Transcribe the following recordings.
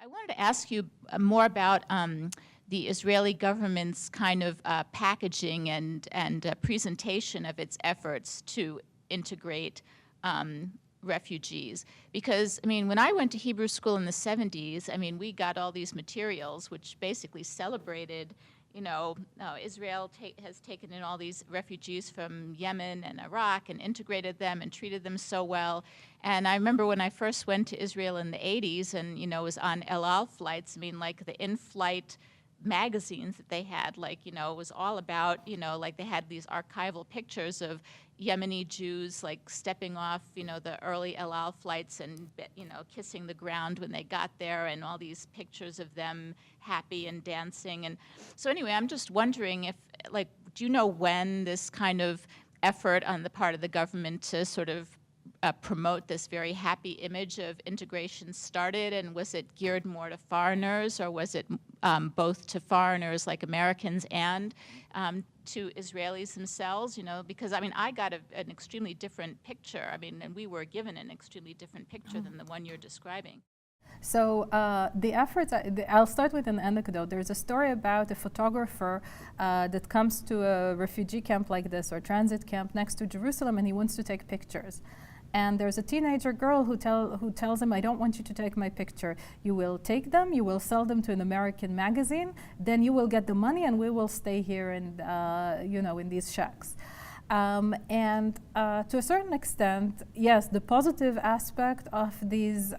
I wanted to ask you more about the Israeli government's kind of packaging and presentation of its efforts to integrate refugees. Because, I mean, when I went to Hebrew school in the 70s, I mean, we got all these materials which basically celebrated, you know, Israel has taken in all these refugees from Yemen and Iraq and integrated them and treated them so well. And I remember when I first went to Israel in the 80s and, you know, was on El Al flights, I mean, like the in-flight magazines that they had, like, you know, it was all about, you know, like they had these archival pictures of Yemeni Jews, like stepping off, you know, the early El Al flights and, you know, kissing the ground when they got there, and all these pictures of them happy and dancing. And so anyway, I'm just wondering if, like, do you know when this kind of effort on the part of the government to sort of promote this very happy image of integration started, and was it geared more to foreigners, or was it both to foreigners like Americans and to Israelis themselves? You know, because I mean, I got an extremely different picture. I mean, and we were given an extremely different picture than the one you're describing. So the efforts, I'll start with an anecdote. There's a story about a photographer that comes to a refugee camp like this, or transit camp next to Jerusalem, and he wants to take pictures. And there's a teenager girl who tells him, I don't want you to take my picture. You will take them, you will sell them to an American magazine, then you will get the money, and we will stay here and, you know, in these shacks. And to a certain extent, yes, the positive aspect of these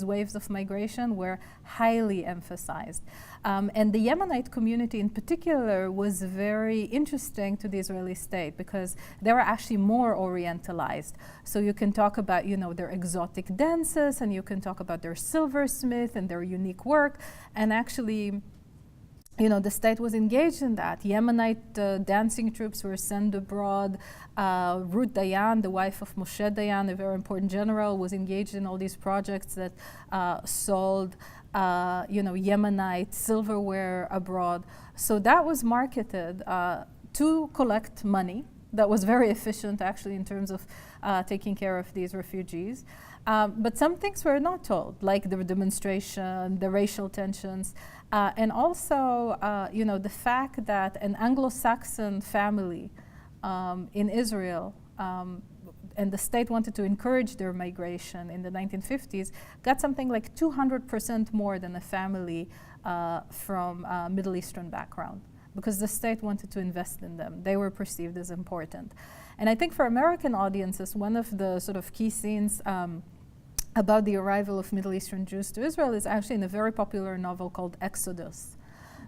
waves of migration were highly emphasized. And the Yemenite community in particular was very interesting to the Israeli state because they were actually more orientalized. So you can talk about, you know, their exotic dances, and you can talk about their silversmith and their unique work, and actually, you know, the state was engaged in that. Yemenite dancing troops were sent abroad. Ruth Dayan, the wife of Moshe Dayan, a very important general, was engaged in all these projects that sold, you know, Yemenite silverware abroad. So that was marketed to collect money. That was very efficient, actually, in terms of taking care of these refugees. But some things were not told, like the demonstration, the racial tensions, and also, you know, the fact that an Anglo-Saxon family in Israel, and the state wanted to encourage their migration in the 1950s, got something like 200% more than a family from Middle Eastern background, because the state wanted to invest in them. They were perceived as important. And I think for American audiences, one of the sort of key scenes about the arrival of Middle Eastern Jews to Israel is actually in a very popular novel called Exodus.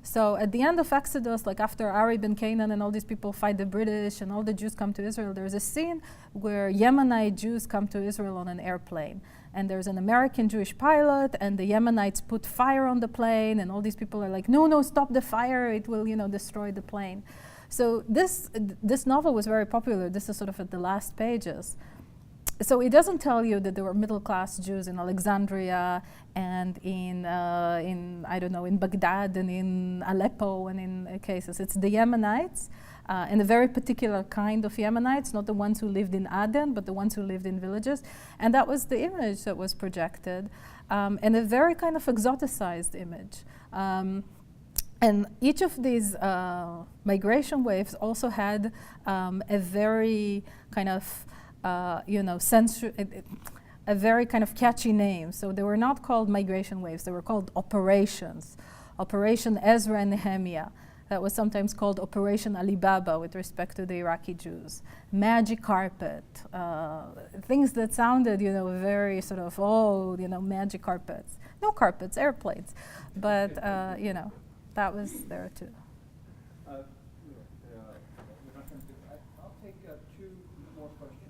So at the end of Exodus, like after Ari ben Canaan and all these people fight the British and all the Jews come to Israel, there's a scene where Yemenite Jews come to Israel on an airplane. And there's an American Jewish pilot, and the Yemenites put fire on the plane, and all these people are like, no, no, stop the fire, it will, you know, destroy the plane. So this novel was very popular. This is sort of at the last pages. So it doesn't tell you that there were middle-class Jews in Alexandria and in I don't know, in Baghdad and in Aleppo and in cases. It's the Yemenites, and a very particular kind of Yemenites, not the ones who lived in Aden, but the ones who lived in villages. And that was the image that was projected, and a very kind of exoticized image. And each of these migration waves also had a very kind of you know, a very kind of catchy name. So they were not called migration waves, they were called operations. Operation Ezra and Nehemiah. That was sometimes called Operation Alibaba with respect to the Iraqi Jews. Magic carpet, things that sounded, you know, very sort of, oh, you know, magic carpets. No carpets, airplanes. But, you know, that was there too. I'll take two more questions.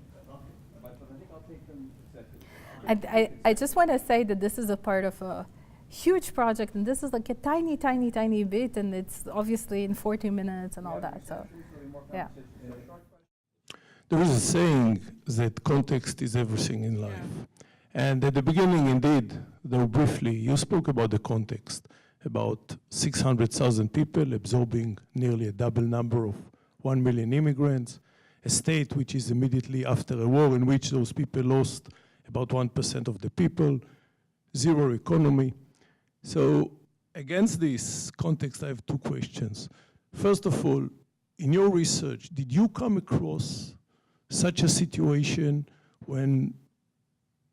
But I think I'll take them separately. I just want to say that this is a part of a huge project, and this is like a tiny, tiny, tiny bit, and it's obviously in 40 minutes and all that. So, yeah. There is a saying that context is everything in life. And at the beginning, indeed, though briefly, you spoke about the context, about 600,000 people absorbing nearly a double number of 1 million immigrants, a state which is immediately after a war in which those people lost about 1% of the people, zero economy. So against this context, I have two questions. First of all, in your research, did you come across such a situation when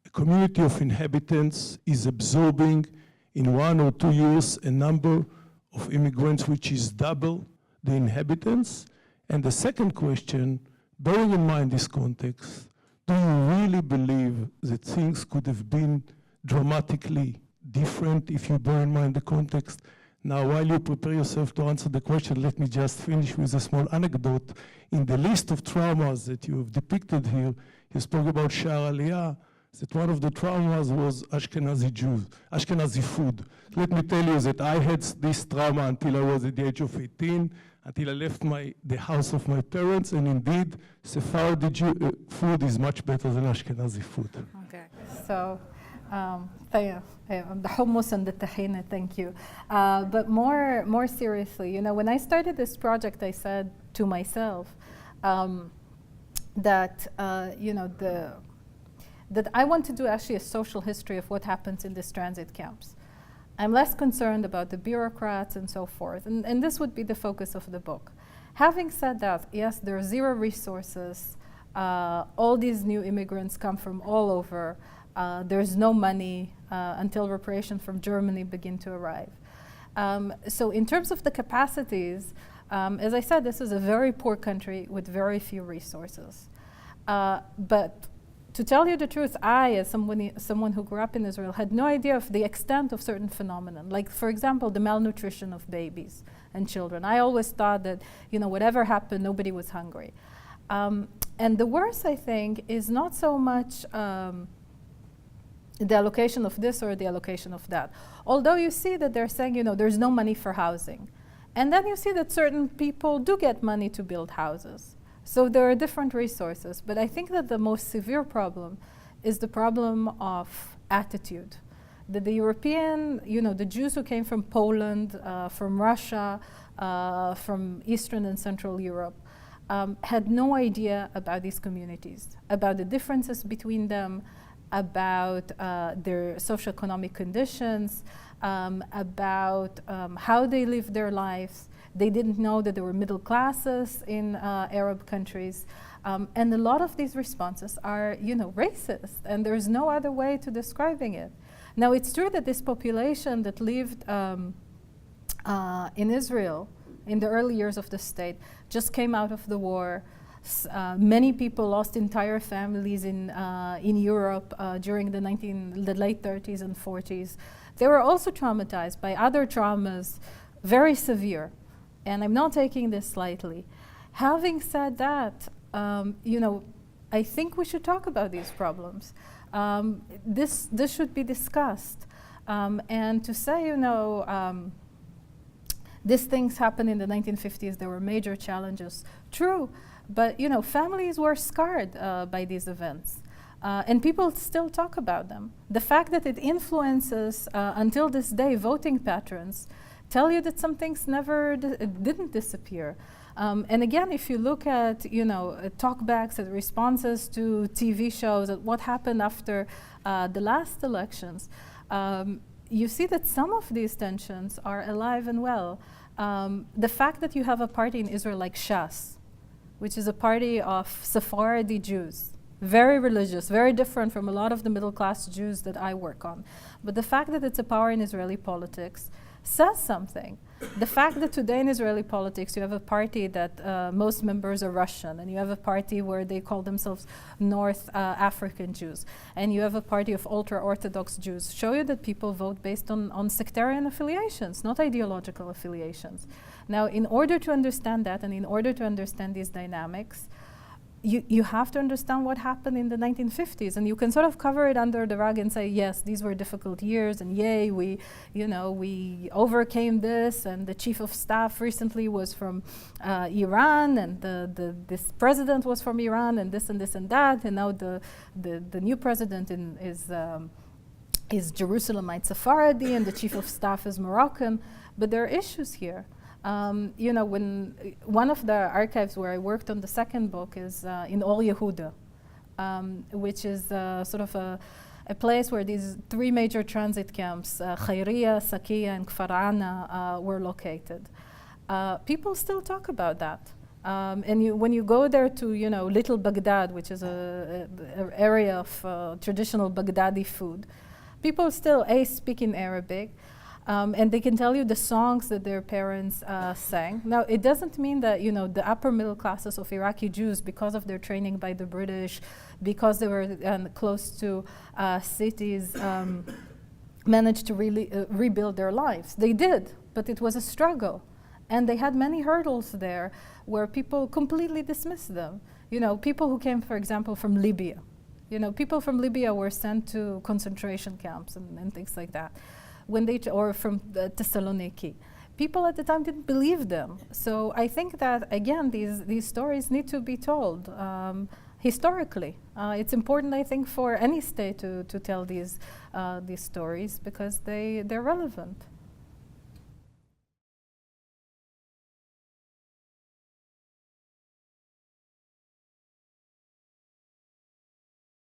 a community of inhabitants is absorbing in 1 or 2 years a number of immigrants which is double the inhabitants? And the second question, bearing in mind this context, do you really believe that things could have been dramatically different if you bear in mind the context? Now, while you prepare yourself to answer the question, let me just finish with a small anecdote. In the list of traumas that you have depicted here, you spoke about Sha'ar Aliyah, that one of the traumas was Ashkenazi Jews, Ashkenazi food. Let me tell you that I had this trauma until I was at the age of 18, until I left the house of my parents, and indeed, Sephardi food is much better than Ashkenazi food. Okay, so the hummus and the tahina, thank you. But more seriously, when I started this project, I said to myself that that I want to do actually a social history of what happens in these transit camps. I'm less concerned about the bureaucrats and so forth, and this would be the focus of the book. Having said that, yes, there are zero resources. All these new immigrants come from all over. There's no money until reparations from Germany begin to arrive. So in terms of the capacities, as I said, this is a very poor country with very few resources. But to tell you the truth, I, as someone who grew up in Israel, had no idea of the extent of certain phenomena. Like, for example, the malnutrition of babies and children. I always thought that, whatever happened, nobody was hungry. And the worst, I think, is not so much the allocation of this or the allocation of that. Although you see that they're saying, there's no money for housing. And then you see that certain people do get money to build houses. So there are different resources. But I think that the most severe problem is the problem of attitude. That the European, the Jews who came from Poland, from Russia, from Eastern and Central Europe, had no idea about these communities, about the differences between them, about their socioeconomic conditions, about how they live their lives. They didn't know that there were middle classes in Arab countries. And a lot of these responses are, racist, and there's no other way to describing it. Now, it's true that this population that lived in Israel in the early years of the state just came out of the war. Many people lost entire families in Europe during the late 30s and 40s. They were also traumatized by other traumas, very severe. And I'm not taking this lightly. Having said that, I think we should talk about these problems. This should be discussed. And to say, these things happened in the 1950s, there were major challenges. True, but families were scarred by these events. And people still talk about them. The fact that it influences, until this day, voting patterns tell you that some things didn't disappear. And again, if you look at talkbacks and responses to TV shows, at what happened after the last elections, you see that some of these tensions are alive and well. The fact that you have a party in Israel like Shas, which is a party of Sephardi Jews, very religious, very different from a lot of the middle class Jews that I work on. But the fact that it's a power in Israeli politics says something. The fact that today in Israeli politics you have a party that most members are Russian, and you have a party where they call themselves North African Jews, and you have a party of ultra-Orthodox Jews, show you that people vote based on sectarian affiliations, not ideological affiliations. Now, in order to understand that, and in order to understand these dynamics, you have to understand what happened in the 1950s, and you can sort of cover it under the rug and say, yes, these were difficult years, and yay, we overcame this, and the chief of staff recently was from Iran, and this president was from Iran, and this and this and that, and now the new president is Jerusalemite Sephardi, and the chief of staff is Moroccan, but there are issues here. When one of the archives where I worked on the second book is in Or Yehuda, which is sort of a place where these 3 major transit camps, Khayriya, Sakiya, and Kfar Ana, were located. People still talk about that. And when you go there to, Little Baghdad, which is an area of traditional Baghdadi food, people still, speak in Arabic, and they can tell you the songs that their parents sang. Now, it doesn't mean that, the upper middle classes of Iraqi Jews, because of their training by the British, because they were close to cities, managed to really rebuild their lives. They did, but it was a struggle. And they had many hurdles there where people completely dismissed them. People who came, for example, from Libya. People from Libya were sent to concentration camps and things like that. Or from Thessaloniki. People at the time didn't believe them. So I think that, again, these stories need to be told historically. It's important, I think, for any state to tell these stories because they're relevant.